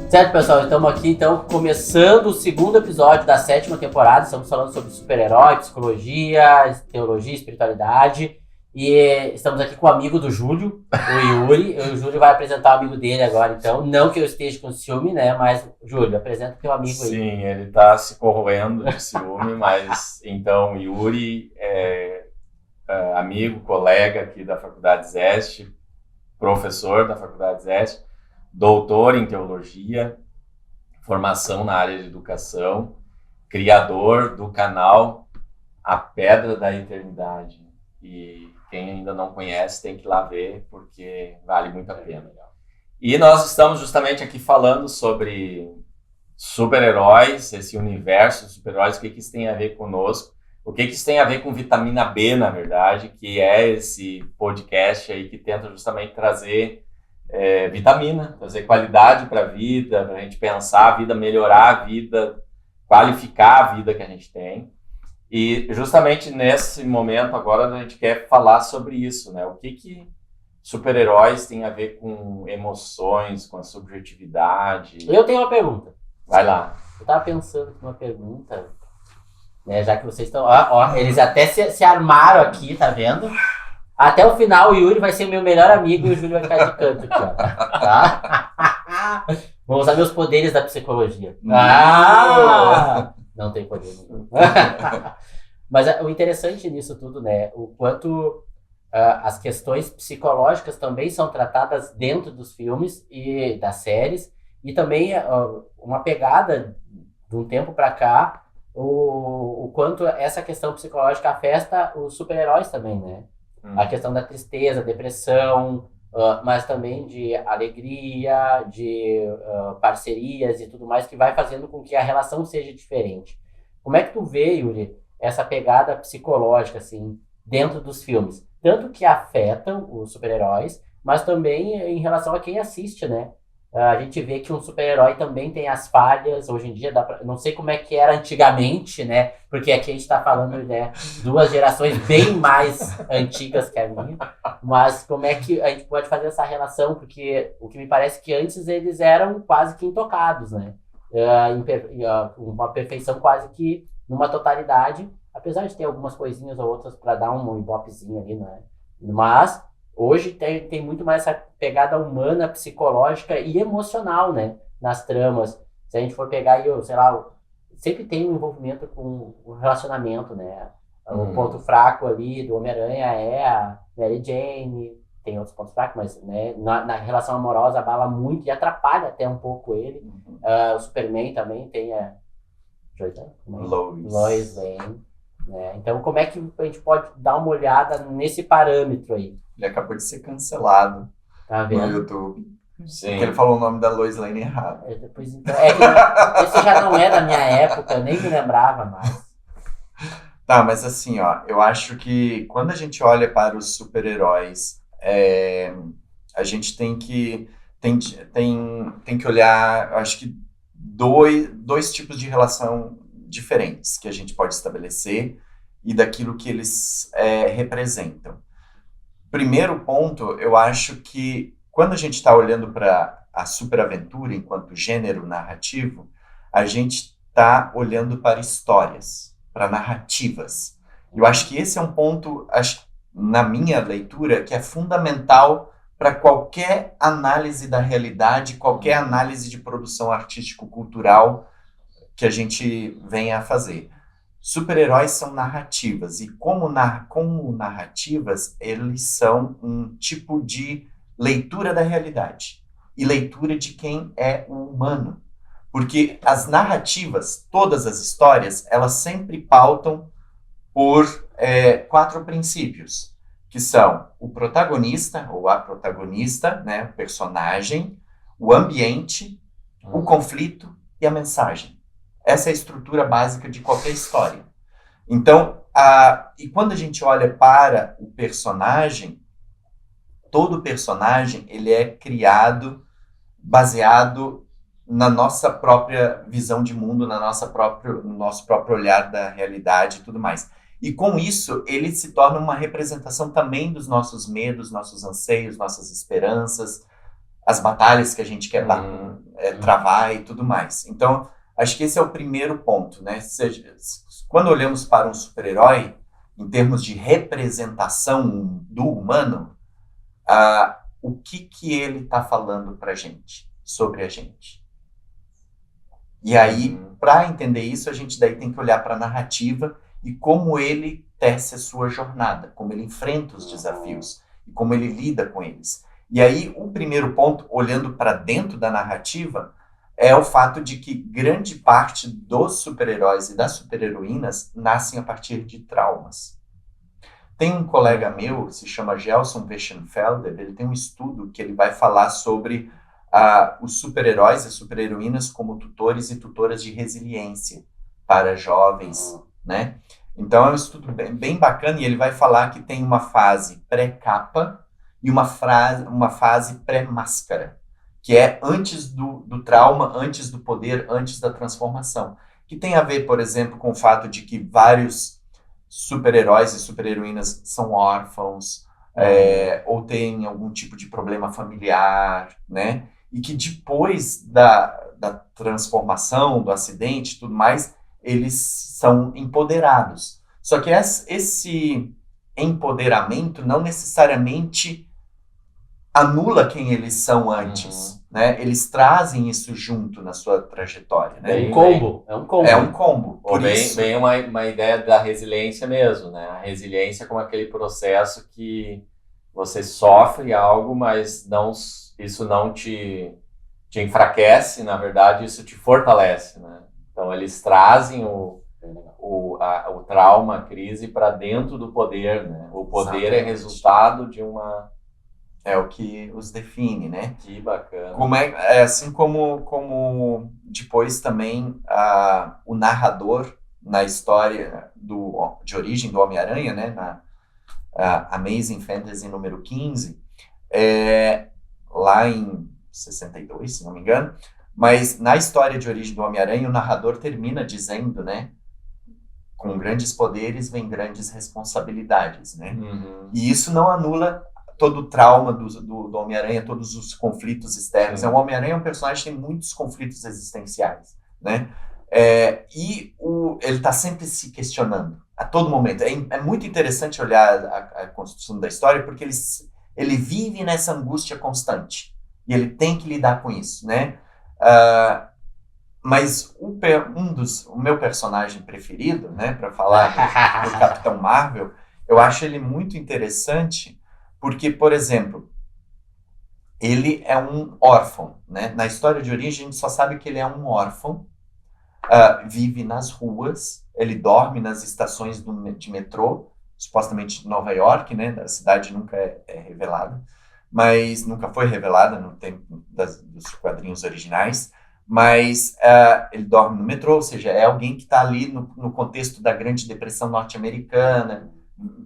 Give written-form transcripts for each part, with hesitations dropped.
Certo, pessoal, estamos aqui então começando o segundo episódio da 7ª temporada. Estamos falando sobre super-herói, psicologia, teologia, espiritualidade. E estamos aqui com o amigo do Júlio, o Yuri. O Júlio vai apresentar o amigo dele agora, então. Não que eu esteja com ciúme, né? Mas, Júlio, apresenta o teu amigo aí. Sim, ele tá se corroendo de ciúme, mas então Yuri é amigo, colega aqui da Faculdade Zeste, professor da Faculdade Zeste, doutor em teologia, formação na área de educação, criador do canal A Pedra da Eternidade. E quem ainda não conhece tem que ir lá ver, porque vale muito a pena. E nós estamos justamente aqui falando sobre super-heróis, esse universo de super-heróis, o que isso tem a ver conosco, o que isso tem a ver com vitamina B, na verdade, que é esse podcast aí que tenta justamente trazer vitamina, trazer qualidade para a vida, para a gente pensar a vida, melhorar a vida, qualificar a vida que a gente tem. E justamente nesse momento agora a gente quer falar sobre isso, né? O que super-heróis tem a ver com emoções, com a subjetividade? Eu tenho uma pergunta. Vai lá. Eu tava pensando numa pergunta, né? Já que vocês estão... Ó, eles até se armaram aqui, tá vendo? Até o final o Yuri vai ser meu melhor amigo e o Júlio vai ficar de canto aqui, ó. Tá? Vou usar meus poderes da psicologia. Não tem poder nenhum. Mas o interessante nisso tudo, né? O quanto as questões psicológicas também são tratadas dentro dos filmes e das séries. E também uma pegada de um tempo para cá, o quanto essa questão psicológica afeta os super-heróis também, né? A questão da tristeza, depressão, mas também de alegria, de parcerias e tudo mais, que vai fazendo com que a relação seja diferente. Como é que tu vê, Yuri, essa pegada psicológica, assim, dentro dos filmes? Tanto que afetam os super-heróis, mas também em relação a quem assiste, né? A gente vê que um super-herói também tem as falhas. Hoje em dia, não sei como é que era antigamente, né? Porque aqui a gente está falando, né, 2 gerações bem mais antigas que a minha. Mas como é que a gente pode fazer essa relação? Porque o que me parece que antes eles eram quase que intocados, né? Uma perfeição quase que numa totalidade. Apesar de ter algumas coisinhas ou outras para dar um ibopezinho ali, né? Mas... hoje tem muito mais essa pegada humana, psicológica e emocional, né? Nas tramas. Se a gente for pegar aí, sei lá, sempre tem um envolvimento com o relacionamento, né? O ponto fraco ali do Homem-Aranha é a Mary Jane, tem outros pontos fracos, mas né, na relação amorosa abala muito e atrapalha até um pouco ele. O Superman também tem a Lois Lane. Né? Então, como é que a gente pode dar uma olhada nesse parâmetro aí? Ele acabou de ser cancelado no YouTube. Sim. Porque ele falou o nome da Lois Lane errado. Esse já não é da minha época, eu nem me lembrava mais. Tá, mas assim, ó, eu acho que quando a gente olha para os super-heróis, a gente tem que olhar, eu acho que dois tipos de relação diferentes que a gente pode estabelecer e daquilo que eles representam. Primeiro ponto, eu acho que quando a gente está olhando para a superaventura enquanto gênero narrativo, a gente está olhando para histórias, para narrativas. Eu acho que esse é um ponto, na minha leitura, que é fundamental para qualquer análise da realidade, qualquer análise de produção artístico-cultural que a gente venha a fazer. Super-heróis são narrativas, e como narrativas, eles são um tipo de leitura da realidade e leitura de quem é o humano. Porque as narrativas, todas as histórias, elas sempre pautam por 4 princípios, que são o protagonista ou a protagonista, né, o personagem, o ambiente, o conflito e a mensagem. Essa é a estrutura básica de qualquer história. Então, e quando a gente olha para o personagem, todo personagem ele é criado baseado na nossa própria visão de mundo, no nosso próprio olhar da realidade e tudo mais. E com isso, ele se torna uma representação também dos nossos medos, nossos anseios, nossas esperanças, as batalhas que a gente quer travar e tudo mais. Então, acho que esse é o primeiro ponto, né? Quando olhamos para um super-herói, em termos de representação do humano, o que ele está falando para a gente, sobre a gente. E aí, para entender isso, a gente daí tem que olhar para a narrativa e como ele tece a sua jornada, como ele enfrenta os desafios e como ele lida com eles. E aí, o primeiro ponto, olhando para dentro da narrativa, é o fato de que grande parte dos super-heróis e das super-heroínas nascem a partir de traumas. Tem um colega meu, se chama Gelson Weschenfelder, ele tem um estudo que ele vai falar sobre os super-heróis e super-heroínas como tutores e tutoras de resiliência para jovens, né? Então é um estudo bem bacana e ele vai falar que tem uma fase pré-capa e uma fase pré-máscara, que é antes do trauma, antes do poder, antes da transformação, que tem a ver, por exemplo, com o fato de que vários super-heróis e super-heroínas são órfãos, ou têm algum tipo de problema familiar, né? E que depois da transformação, do acidente e tudo mais, eles são empoderados. Só que esse empoderamento não necessariamente anula quem eles são antes, né? Eles trazem isso junto na sua trajetória, né? É um combo. É um combo. Por isso... Bem uma ideia da resiliência mesmo, né? A resiliência como aquele processo que você sofre algo, mas isso não te enfraquece, na verdade, isso te fortalece, né? Então, eles trazem o trauma, a crise para dentro do poder, né? O poder Exatamente. É resultado de uma... É o que os define, né? Que bacana. Assim como depois também o narrador na história de origem do Homem-Aranha, né? Na Amazing Fantasy número 15, lá em 62, se não me engano, mas na história de origem do Homem-Aranha, o narrador termina dizendo, né? Com grandes poderes vem grandes responsabilidades, né? E isso não anula todo o trauma do Homem-Aranha, todos os conflitos externos. O Homem-Aranha é um personagem que tem muitos conflitos existenciais, né? E ele está sempre se questionando, a todo momento. É muito interessante olhar a construção da história, porque ele vive nessa angústia constante, e ele tem que lidar com isso, né? Mas o meu personagem preferido, né, para falar do Capitão Marvel, eu acho ele muito interessante, porque, por exemplo, ele é um órfão, né? Na história de origem, a gente só sabe que ele é um órfão, vive nas ruas, ele dorme nas estações de metrô, supostamente de Nova York, né? A cidade nunca é revelada, mas nunca foi revelada no tempo dos quadrinhos originais, mas ele dorme no metrô, ou seja, é alguém que está ali no contexto da Grande Depressão norte-americana,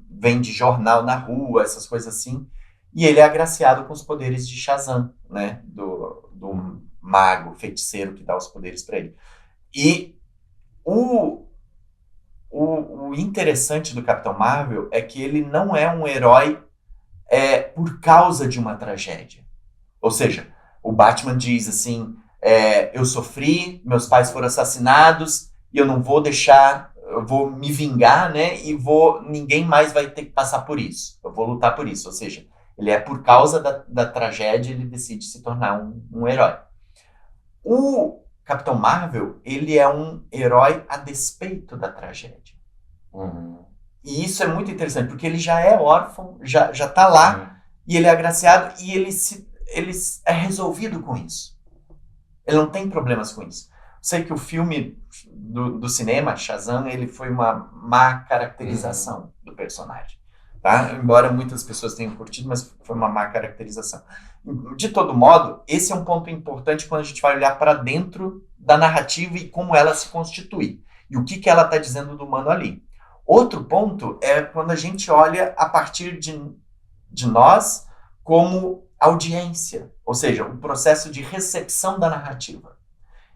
vende jornal na rua, essas coisas assim, e ele é agraciado com os poderes de Shazam, né, do mago, feiticeiro que dá os poderes para ele. E o interessante do Capitão Marvel é que ele não é um herói por causa de uma tragédia. Ou seja, o Batman diz assim, eu sofri, meus pais foram assassinados, e eu não vou deixar... eu vou me vingar, né, e ninguém mais vai ter que passar por isso. Eu vou lutar por isso. Ou seja, ele é por causa da tragédia, ele decide se tornar um herói. O Capitão Marvel, ele é um herói a despeito da tragédia. E isso é muito interessante, porque ele já é órfão, já tá lá, e ele é agraciado, e ele é resolvido com isso. Ele não tem problemas com isso. Sei que o filme do cinema, Shazam, ele foi uma má caracterização do personagem, tá? Embora muitas pessoas tenham curtido, mas foi uma má caracterização. De todo modo, esse é um ponto importante quando a gente vai olhar para dentro da narrativa e como ela se constitui, e o que ela está dizendo do humano ali. Outro ponto é quando a gente olha a partir de nós como audiência, ou seja, o processo de recepção da narrativa.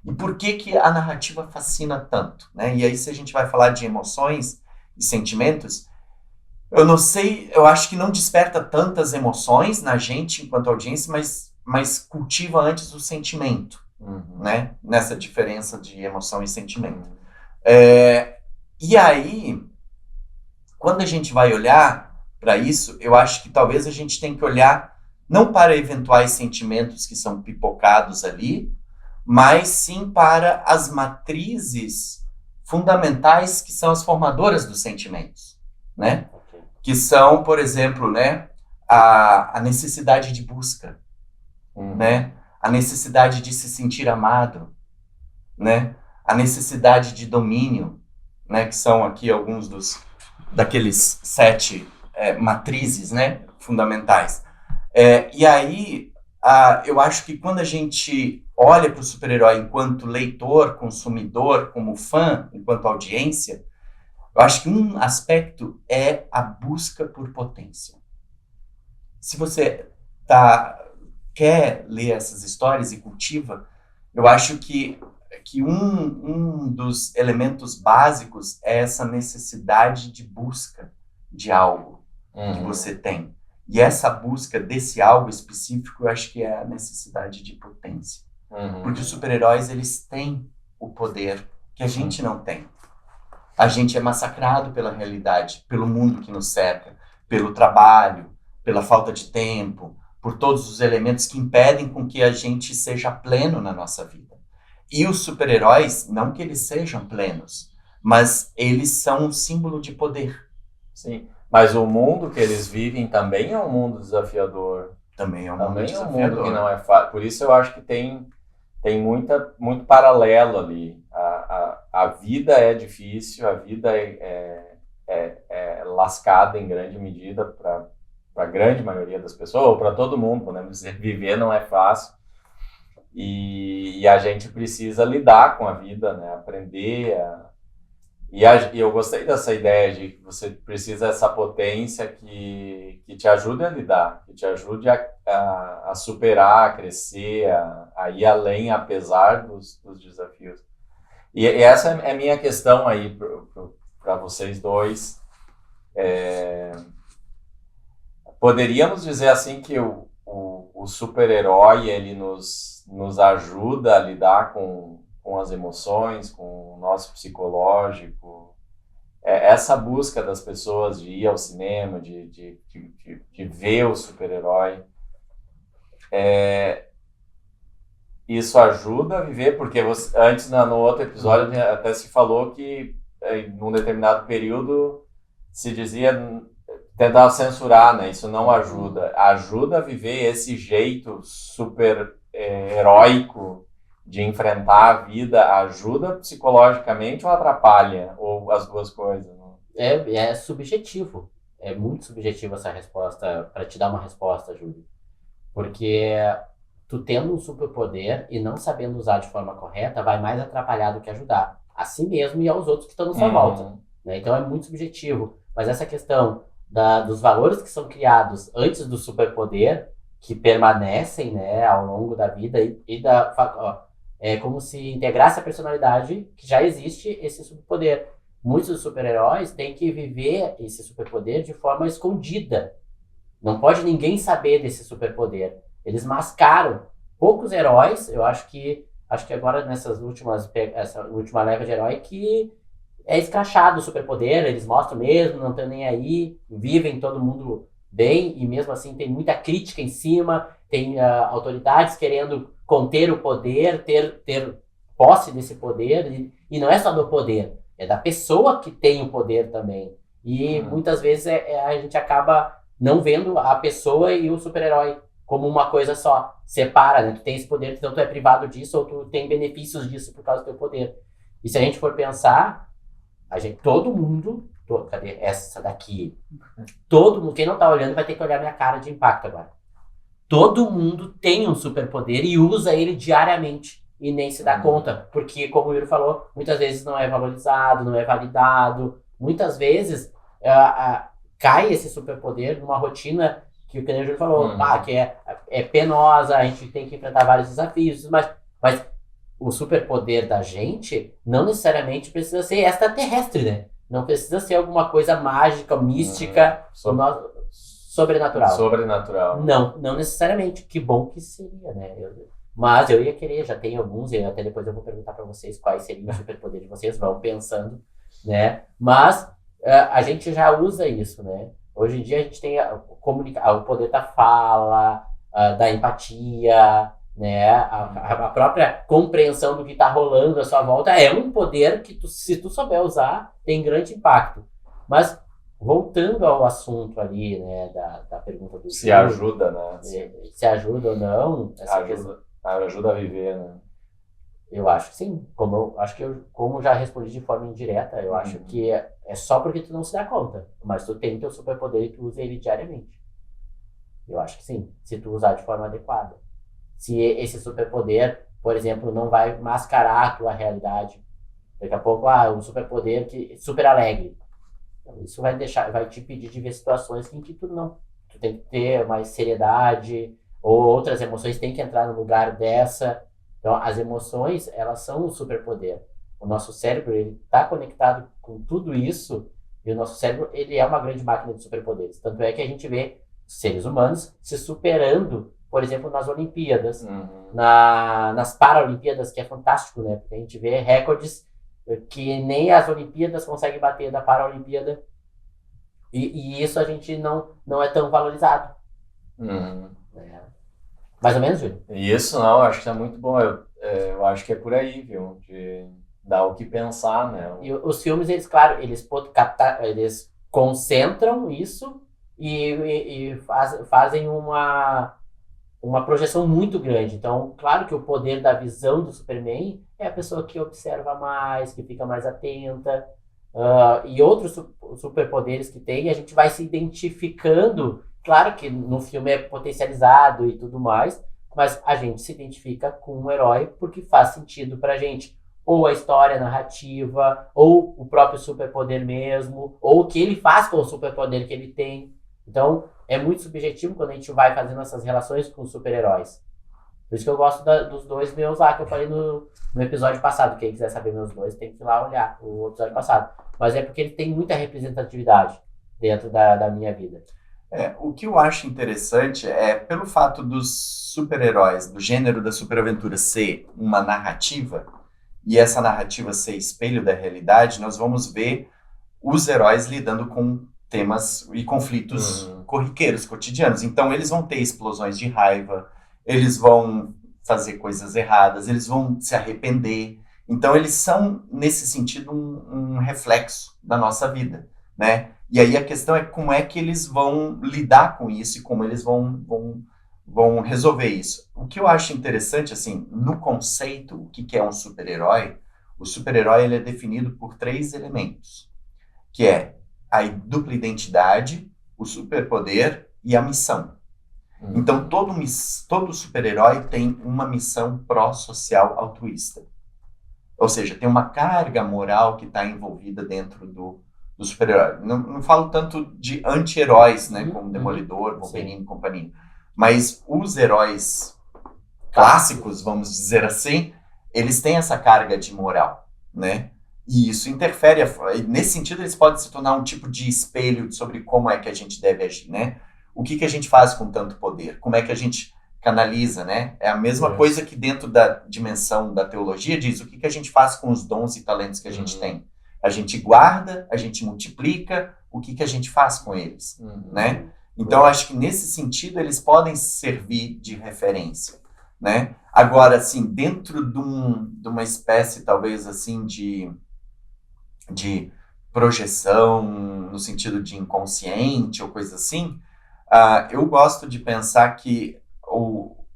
E por que a narrativa fascina tanto, né? E aí, se a gente vai falar de emoções e sentimentos, eu não sei, eu acho que não desperta tantas emoções na gente enquanto audiência, mas cultiva antes o sentimento, né? Nessa diferença de emoção e sentimento. E aí, quando a gente vai olhar para isso, eu acho que talvez a gente tenha que olhar não para eventuais sentimentos que são pipocados ali, mas sim para as matrizes fundamentais que são as formadoras dos sentimentos, né? Que são, por exemplo, né, a necessidade de busca, né? A necessidade de se sentir amado, né? A necessidade de domínio, né? Que são aqui alguns daqueles 7 matrizes, né? Fundamentais. E aí, eu acho que quando a gente olha para o super-herói enquanto leitor, consumidor, como fã, enquanto audiência, eu acho que um aspecto é a busca por potência. Se você quer ler essas histórias e cultiva, eu acho que um dos elementos básicos é essa necessidade de busca de algo que você tem. E essa busca desse algo específico, eu acho que é a necessidade de potência. Porque os super-heróis, eles têm o poder que a gente não tem. A gente é massacrado pela realidade, pelo mundo que nos cerca, pelo trabalho, pela falta de tempo, por todos os elementos que impedem com que a gente seja pleno na nossa vida. E os super-heróis, não que eles sejam plenos, mas eles são um símbolo de poder. Sim, mas o mundo que eles vivem também é um mundo desafiador. Também é um mundo desafiador. Também é um mundo que não é fácil. Por isso eu acho que tem muito paralelo ali. A vida é difícil, a vida é lascada em grande medida para a grande maioria das pessoas, ou para todo mundo, podemos dizer, viver não é fácil. E a gente precisa lidar com a vida, né? Aprender E eu gostei dessa ideia de que você precisa dessa potência que te ajude a lidar, que te ajude a superar, a crescer, a ir além, apesar dos desafios. E essa é a minha questão aí para vocês dois. Poderíamos dizer assim que o super-herói ele nos ajuda a lidar com as emoções, com o nosso psicológico, essa busca das pessoas de ir ao cinema, de ver o super-herói, isso ajuda a viver, porque antes, no outro episódio, até se falou que num determinado período se dizia, tentava censurar, né? Isso não ajuda. Ajuda a viver esse jeito super heróico de enfrentar a vida, ajuda psicologicamente ou atrapalha? Ou as duas coisas? Né? É subjetivo. É muito subjetivo essa resposta, para te dar uma resposta, Júlio. Porque tu tendo um superpoder e não sabendo usar de forma correta, vai mais atrapalhar do que ajudar. A si mesmo e aos outros que estão na sua volta. Né? Então é muito subjetivo. Mas essa questão dos valores que são criados antes do superpoder, que permanecem, né, ao longo da vida é como se integrasse a personalidade que já existe esse superpoder. Muitos dos super-heróis têm que viver esse superpoder de forma escondida. Não pode ninguém saber desse superpoder. Eles mascaram. Poucos heróis, eu acho que agora essa última leva de herói que é escrachado o superpoder, eles mostram mesmo, não estão nem aí, vivem todo mundo bem, e mesmo assim tem muita crítica em cima, tem autoridades querendo conter o poder, ter posse desse poder, e não é só do poder, é da pessoa que tem o poder também. E muitas vezes a gente acaba não vendo a pessoa e o super-herói como uma coisa só, separa, né? Tu tem esse poder, então tu é privado disso, ou tu tem benefícios disso por causa do teu poder. E se a gente for pensar, todo mundo, cadê essa daqui? Todo mundo, quem não tá olhando vai ter que olhar minha cara de impacto agora. Todo mundo tem um superpoder e usa ele diariamente e nem se dá conta, porque, como o Yuri falou, muitas vezes não é valorizado, não é validado, muitas vezes cai esse superpoder numa rotina que o Yuri falou, que é penosa, a gente tem que enfrentar vários desafios, mas o superpoder da gente não necessariamente precisa ser extraterrestre, né? Não precisa ser alguma coisa mágica, mística. sobrenatural. Sobrenatural. Não necessariamente. Que bom que seria, né? Mas eu ia querer, já tem alguns, e até depois eu vou perguntar para vocês quais seriam os superpoderes de vocês, vão pensando, né? Mas a gente já usa isso, né? Hoje em dia a gente tem o poder da fala, da empatia, né? A própria compreensão do que está rolando à sua volta é um poder que, se tu souber usar, tem grande impacto. Mas, voltando ao assunto ali, né, da pergunta do Se ajuda, né? Se ajuda ou não, Ajuda a viver, né? Eu acho que sim. Como já respondi de forma indireta, eu acho que é só porque tu não se dá conta. Mas tu tem teu superpoder e tu usa ele diariamente. Eu acho que sim, se tu usar de forma adequada. Se esse superpoder, por exemplo, não vai mascarar a tua realidade. Daqui a pouco, um superpoder super alegre. Então, isso vai te impedir de ver situações em que tu tem que ter mais seriedade, ou outras emoções têm que entrar no lugar dessa. Então, as emoções, elas são um superpoder. O nosso cérebro, ele está conectado com tudo isso, e o nosso cérebro, ele é uma grande máquina de superpoderes. Tanto é que a gente vê seres humanos se superando, por exemplo, nas Olimpíadas, nas Paralimpíadas, que é fantástico, né? Porque a gente vê recordes que nem as Olimpíadas conseguem bater da Paralimpíada, e isso a gente não é tão valorizado. Mais ou menos, Júlio? Isso não, acho que tá muito bom. Eu acho que é por aí, viu? De dar o que pensar, né? E os filmes, eles, claro, eles concentram isso e fazem uma projeção muito grande. Então, claro que o poder da visão do Superman é a pessoa que observa mais, que fica mais atenta. E outros superpoderes que tem, a gente vai se identificando. Claro que no filme é potencializado e tudo mais, mas a gente se identifica com um herói porque faz sentido pra gente. Ou a história, a narrativa, ou o próprio superpoder mesmo, ou o que ele faz com o superpoder que ele tem. Então, é muito subjetivo quando a gente vai fazendo essas relações com os super-heróis. Por isso que eu gosto dos dois meus lá, que eu falei no episódio passado. Quem quiser saber meus dois, tem que ir lá olhar o episódio passado. Mas é porque ele tem muita representatividade dentro da minha vida. O que eu acho interessante é, pelo fato dos super-heróis, do gênero da superaventura ser uma narrativa, e essa narrativa ser espelho da realidade, nós vamos ver os heróis lidando com temas e conflitos corriqueiros, cotidianos. Então, eles vão ter explosões de raiva, eles vão fazer coisas erradas, eles vão se arrepender. Então, eles são, nesse sentido, um reflexo da nossa vida, né? E aí a questão é como é que eles vão lidar com isso e como eles vão resolver isso. O que eu acho interessante, assim, no conceito, o que é um super-herói? O super-herói, ele é definido por 3 elementos, que é a dupla identidade, o superpoder e a missão. Então, todo super-herói tem uma missão pró-social altruísta. Ou seja, tem uma carga moral que está envolvida dentro do super-herói. Não falo tanto de anti-heróis, né, como Demolidor, Wolverine e companhia. Mas os heróis clássicos, vamos dizer assim, eles têm essa carga de moral, né? E isso interfere, nesse sentido, eles podem se tornar um tipo de espelho sobre como é que a gente deve agir, né? O que a gente faz com tanto poder? Como é que a gente canaliza, né? É a mesma coisa que dentro da dimensão da teologia diz o que a gente faz com os dons e talentos que a gente tem. A gente guarda, a gente multiplica, o que a gente faz com eles, né? Então, acho que nesse sentido, eles podem servir de referência, né? Agora, assim, dentro de uma espécie, talvez, assim, de projeção, no sentido de inconsciente ou coisa assim, eu gosto de pensar que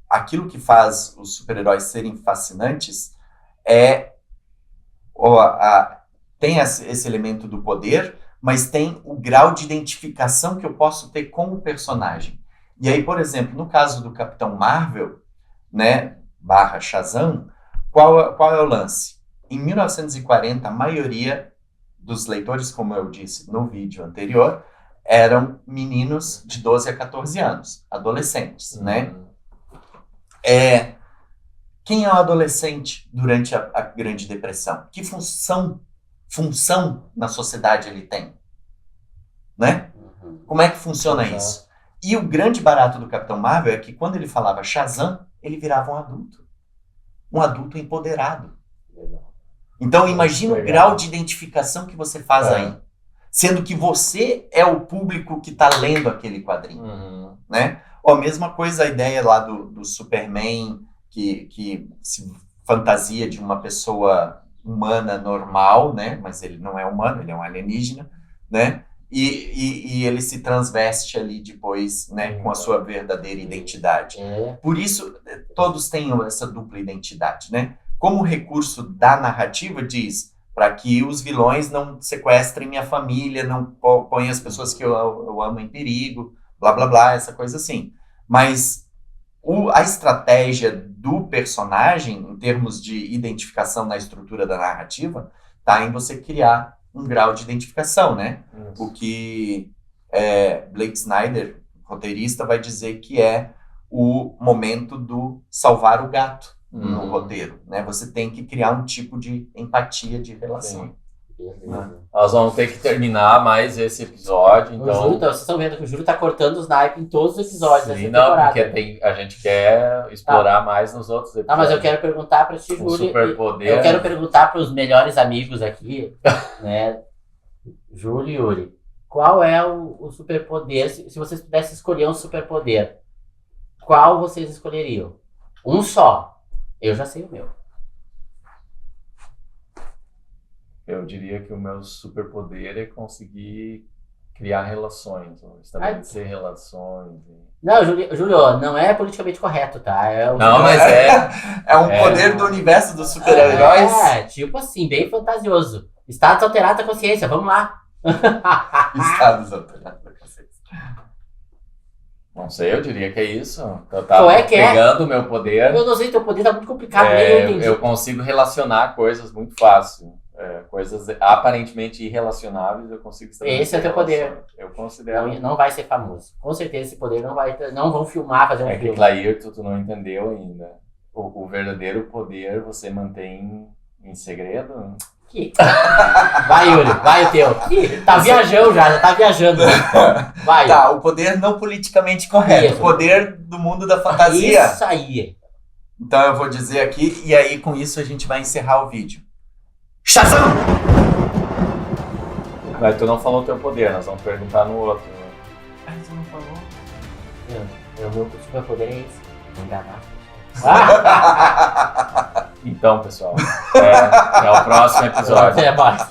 aquilo que faz os super-heróis serem fascinantes tem esse elemento do poder, mas tem o grau de identificação que eu posso ter com o personagem. E aí, por exemplo, no caso do Capitão Marvel, né, / Shazam, qual é o lance? Em 1940, a maioria dos leitores, como eu disse no vídeo anterior, eram meninos de 12 a 14 anos, adolescentes, né? Quem é o adolescente durante a Grande Depressão? Que função na sociedade ele tem, né? Como é que funciona isso? E o grande barato do Capitão Marvel é que quando ele falava Shazam, ele virava um adulto. Um adulto empoderado. Então imagina o grau de identificação que você faz aí. Sendo que você é o público que está lendo aquele quadrinho. Né? Ou a mesma coisa, a ideia lá do Superman, que se fantasia de uma pessoa humana normal, né? Mas ele não é humano, ele é um alienígena, né? E ele se transveste ali depois, né, com a sua verdadeira identidade. Por isso, todos têm essa dupla identidade, né? Como o recurso da narrativa diz, para que os vilões não sequestrem minha família, não ponham as pessoas que eu amo em perigo, blá, blá, blá, essa coisa assim. Mas a estratégia do personagem, em termos de identificação na estrutura da narrativa, está em você criar um grau de identificação, né? O que Blake Snyder, roteirista, vai dizer que é o momento do salvar o gato no roteiro, né? Você tem que criar um tipo de empatia de relação. Nós vamos ter que terminar mais esse episódio, então... Vocês estão vendo que o Júlio tá cortando os naipes em todos os episódios dessa não, temporada. porque a gente quer explorar mais nos outros episódios. Mas eu quero perguntar para ti, Júlio. Superpoder. Eu quero perguntar para os melhores amigos aqui, né? Júlio e Yuri. Qual é o superpoder? Se vocês pudessem escolher um superpoder, qual vocês escolheriam? Um só. Eu já sei o meu. Eu diria que o meu superpoder é conseguir criar relações, estabelecer relações. Não, Júlio, não é politicamente correto, tá? Mas é um poder do universo dos super-heróis. Tipo assim, bem fantasioso. Status alterado da consciência, vamos lá. Status alterado da consciência. Não sei, eu diria que é isso. Eu pegando o meu poder. Eu não sei, teu poder tá muito complicado, nem eu entendi. Eu consigo relacionar coisas muito fácil. Coisas aparentemente irrelacionáveis, eu consigo estabelecer. Esse é teu poder. Eu considero. Não vai ser famoso. Com certeza esse poder não vão filmar, fazer um filme. Que, Clairton, tu não entendeu ainda. O verdadeiro poder você mantém em segredo. Vai, Yuri, vai o teu. Tá viajando já tá viajando. Vai. Tá, o poder não politicamente correto. O poder do mundo da fantasia. Isso aí. Então eu vou dizer aqui, e aí com isso a gente vai encerrar o vídeo. Shazam! Mas tu não falou o teu poder, nós vamos perguntar no outro. Tu não falou? O meu superpoder é esse. Enganar. Então, pessoal, até o próximo episódio. Até mais.